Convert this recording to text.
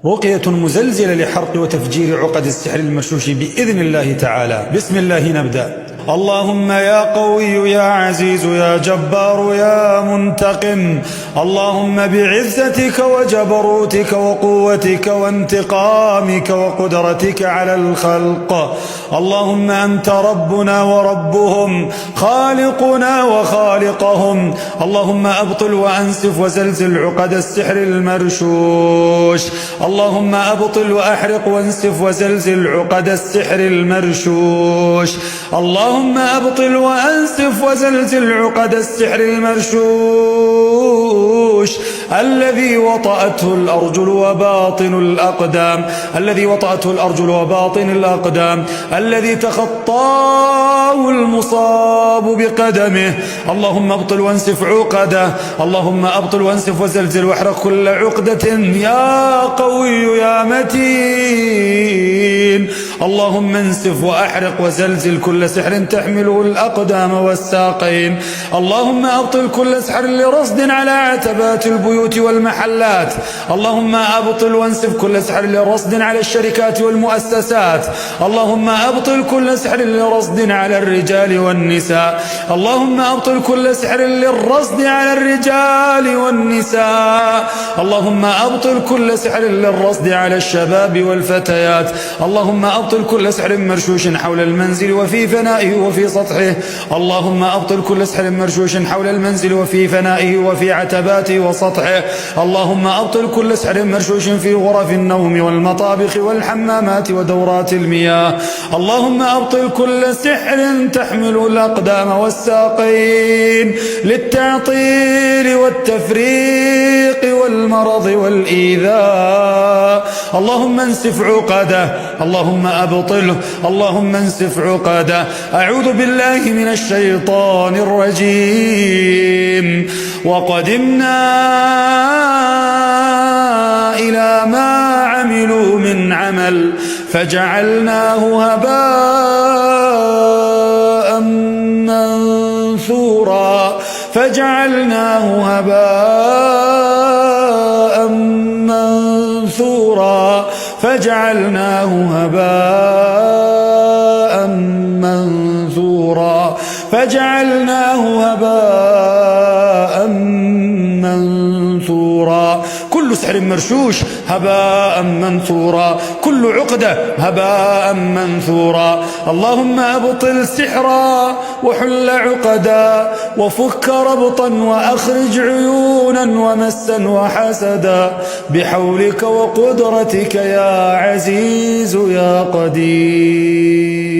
رقية مزلزلة لحرق وتفجير عقد السحر المرشوش بإذن الله تعالى. بسم الله نبدأ. اللهم يا قوي يا عزيز يا جبار يا منتقم، اللهم بعزتك وجبروتك وقوتك وانتقامك وقدرتك على الخلق، اللهم أنت ربنا وربهم، خالقنا وخالقهم، اللهم أبطل وأنسف وزلزل عقد السحر المرشوش، اللهم أبطل وأحرق وانسف وزلزل عقد السحر المرشوش، اللهم أبطل وأنسف وزلزل عقد السحر المرشوش الذي وطأته الأرجل وباطن الأقدام، الذي وطأته الأرجل وباطن الأقدام، الذي تخطاه المصاب بقدمه، اللهم أبطل وانسف عقده، اللهم أبطل وانسف وزلزل واحرق كل عقدة يا قوي يا متين، اللهم انسف وأحرق وزلزل كل سحر تحمله الأقدام والساقين، اللهم أبطل كل سحر لرصد على عتبات البيوت والمحلات، اللهم أبطل وانسف كل سحر لرصد على الشركات والمؤسسات، اللهم أبطل كل سحر لرصد على الرجال والنساء، اللهم أبطل كل سحر للرصد على الرجال والنساء، اللهم أبطل كل سحر للرصد على الشباب والفتيات، اللهم أبطل كل سحر مرشوش حول المنزل وفي فنائه وفي سطحه، اللهم أبطل كل سحر مرشوش حول المنزل وفي فنائه وفي عتباته وسطحه، اللهم أبطل كل سحر مرشوش في غرف النوم والمطابخ والحمامات ودورات المياه، اللهم أبطل كل سحر تحمل الأقدام والساقين للتعطيل والتفريق والمرض والإيذاء، اللهم انسف عقده، اللهم أبطله، اللهم انسف عقده. أعوذ بالله من الشيطان الرجيم. وقدمنا إلى ما عملوا من عمل فجعلناه هباء منثورا، فجعلناه هباء منثورا، فجعلناه هباء منثورا، فجعلناه هباء منثورا. كل سحر مرشوش هباء منثورا، كل عقدة هباء منثورا، اللهم أبطل سحرا وحل عقدا وفك ربطا وأخرج عيونا ومسا وحسدا بحولك وقدرتك يا عزيز يا قدير.